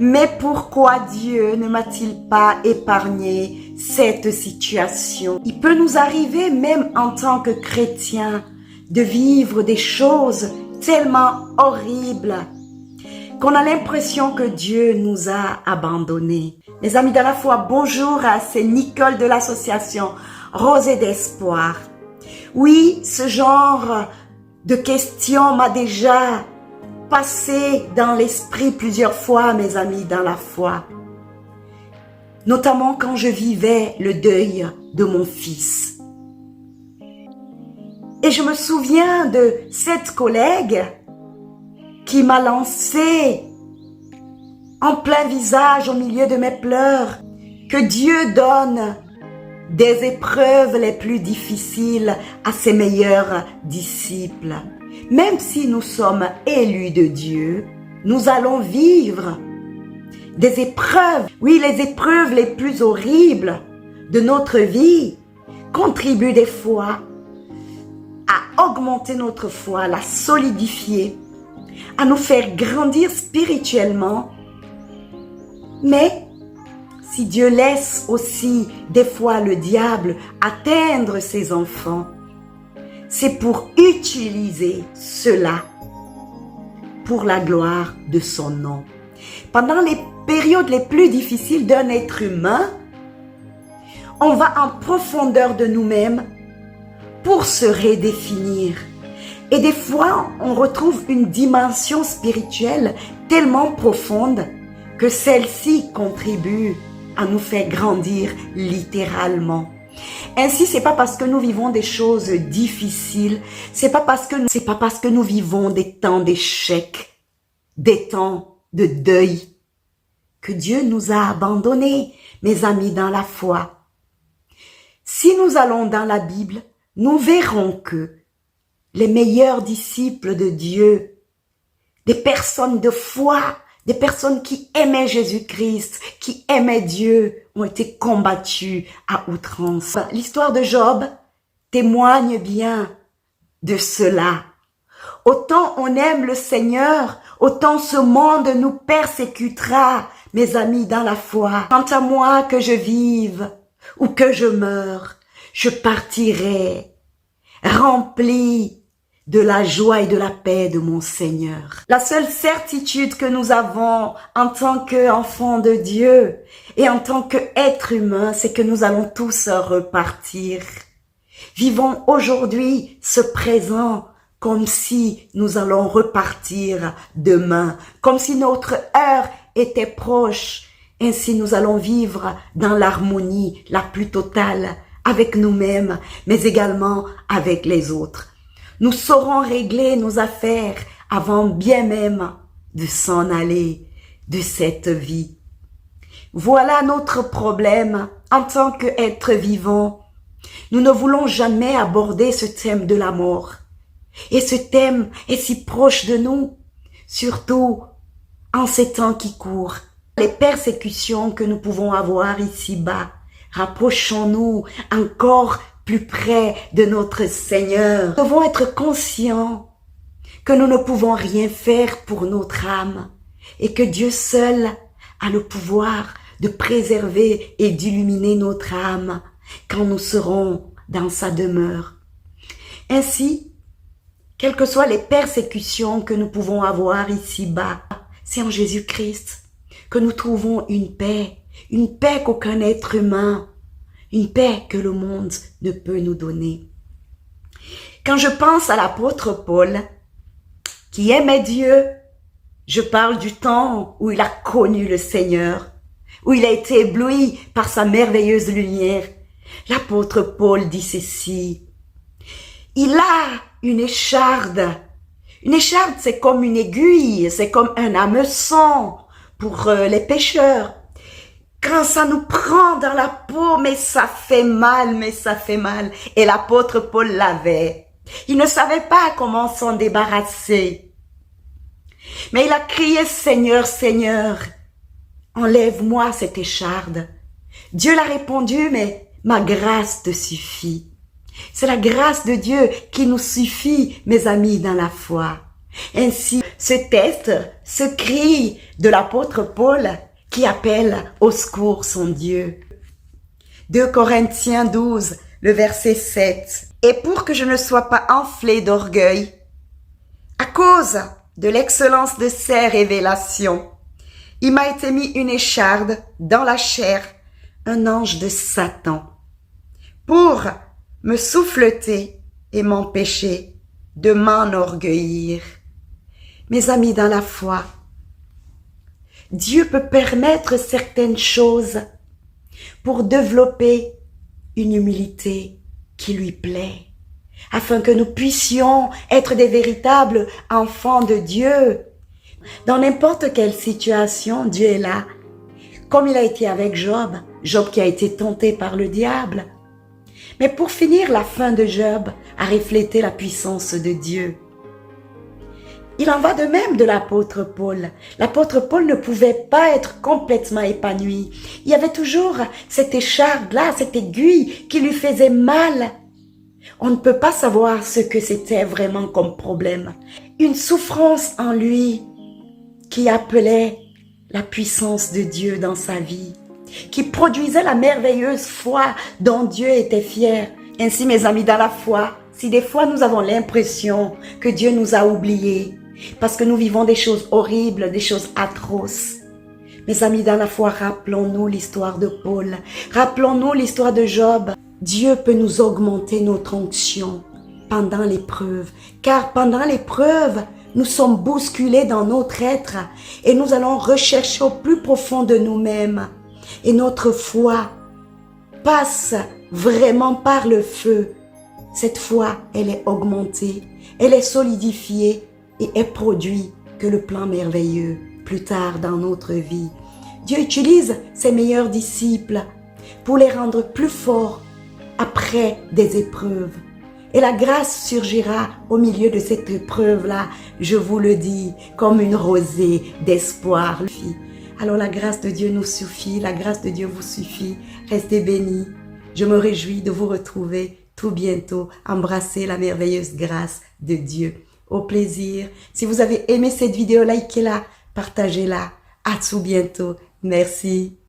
Mais pourquoi Dieu ne m'a-t-il pas épargné cette situation? Il peut nous arriver, même en tant que chrétiens, de vivre des choses tellement horribles qu'on a l'impression que Dieu nous a abandonnés. Mes amis de la foi, bonjour, c'est Nicole de l'association Rosée d'Espoir. Oui, ce genre de questions m'a déjà passé dans l'esprit plusieurs fois, mes amis dans la foi. Notamment quand je vivais le deuil de mon fils. Et je me souviens de cette collègue qui m'a lancé en plein visage au milieu de mes pleurs que Dieu donne des épreuves les plus difficiles à ses meilleurs disciples. Même si nous sommes élus de Dieu, nous allons vivre des épreuves. Oui, les épreuves les plus horribles de notre vie contribuent des fois à augmenter notre foi, à la solidifier, à nous faire grandir spirituellement. Mais si Dieu laisse aussi des fois le diable atteindre ses enfants, c'est pour utiliser cela pour la gloire de son nom. Pendant les périodes les plus difficiles d'un être humain, on va en profondeur de nous-mêmes pour se redéfinir. Et des fois, on retrouve une dimension spirituelle tellement profonde que celle-ci contribue à nous faire grandir littéralement. Ainsi, c'est pas parce que nous vivons des choses difficiles, c'est pas parce que nous vivons des temps d'échec, des temps de deuil, que Dieu nous a abandonnés, mes amis dans la foi. Si nous allons dans la Bible, nous verrons que les meilleurs disciples de Dieu, des personnes de foi, des personnes qui aimaient Jésus-Christ, qui aimaient Dieu, ont été combattus à outrance. L'histoire de Job témoigne bien de cela. Autant on aime le Seigneur, autant ce monde nous persécutera, mes amis dans la foi. Quant à moi, que je vive ou que je meure, je partirai rempli de la joie et de la paix de mon Seigneur. La seule certitude que nous avons en tant qu'enfants de Dieu et en tant qu'êtres humains, c'est que nous allons tous repartir. Vivons aujourd'hui ce présent comme si nous allons repartir demain, comme si notre heure était proche. Ainsi nous allons vivre dans l'harmonie la plus totale avec nous-mêmes, mais également avec les autres. Nous saurons régler nos affaires avant bien même de s'en aller de cette vie. Voilà notre problème en tant qu'être vivant. Nous ne voulons jamais aborder ce thème de la mort. Et ce thème est si proche de nous, surtout en ces temps qui courent. Les persécutions que nous pouvons avoir ici-bas, rapprochons-nous encore plus près de notre Seigneur. Nous devons être conscients que nous ne pouvons rien faire pour notre âme et que Dieu seul a le pouvoir de préserver et d'illuminer notre âme quand nous serons dans sa demeure. Ainsi, quelles que soient les persécutions que nous pouvons avoir ici-bas, c'est en Jésus-Christ que nous trouvons une paix qu'aucun être humain, une paix que le monde ne peut nous donner. Quand je pense à l'apôtre Paul, qui aimait Dieu, je parle du temps où il a connu le Seigneur, où il a été ébloui par sa merveilleuse lumière. L'apôtre Paul dit ceci: il a une écharde. Une écharde, c'est comme une aiguille, c'est comme un hameçon pour les pêcheurs. Quand ça nous prend dans la peau, mais ça fait mal, Et l'apôtre Paul l'avait. Il ne savait pas comment s'en débarrasser. Mais il a crié: Seigneur, Seigneur, enlève-moi cette écharde. Dieu l'a répondu: mais ma grâce te suffit. C'est la grâce de Dieu qui nous suffit, mes amis, dans la foi. Ainsi, ce test, ce cri de l'apôtre Paul qui appelle au secours son Dieu. 2 Corinthiens 12, le verset 7. Et pour que je ne sois pas enflé d'orgueil, à cause de l'excellence de ces révélations, il m'a été mis une écharde dans la chair, un ange de Satan, pour me souffleter et m'empêcher de m'enorgueillir. Mes amis dans la foi, Dieu peut permettre certaines choses pour développer une humilité qui lui plaît, afin que nous puissions être des véritables enfants de Dieu. Dans n'importe quelle situation, Dieu est là. Comme il a été avec Job, Job qui a été tenté par le diable. Mais pour finir, la fin de Job a reflété la puissance de Dieu. Il en va de même de l'apôtre Paul. L'apôtre Paul ne pouvait pas être complètement épanoui. Il y avait toujours cette écharde-là, cette aiguille qui lui faisait mal. On ne peut pas savoir ce que c'était vraiment comme problème. Une souffrance en lui qui appelait la puissance de Dieu dans sa vie, qui produisait la merveilleuse foi dont Dieu était fier. Ainsi, mes amis, dans la foi, si des fois nous avons l'impression que Dieu nous a oubliés, parce que nous vivons des choses horribles, des choses atroces, mes amis, dans la foi, rappelons-nous l'histoire de Paul, rappelons-nous l'histoire de Job. Dieu peut nous augmenter notre onction pendant l'épreuve, car pendant l'épreuve, nous sommes bousculés dans notre être et nous allons rechercher au plus profond de nous-mêmes. Et notre foi passe vraiment par le feu. Cette foi, elle est augmentée, elle est solidifiée et elle produit que le plan merveilleux plus tard dans notre vie. Dieu utilise ses meilleurs disciples pour les rendre plus forts après des épreuves. Et la grâce surgira au milieu de cette épreuve-là, je vous le dis, comme une rosée d'espoir. Alors la grâce de Dieu nous suffit, la grâce de Dieu vous suffit. Restez bénis. Je me réjouis de vous retrouver tout bientôt. Embrassez la merveilleuse grâce de Dieu. Au plaisir. Si vous avez aimé cette vidéo, likez-la, partagez-la. À tout bientôt. Merci.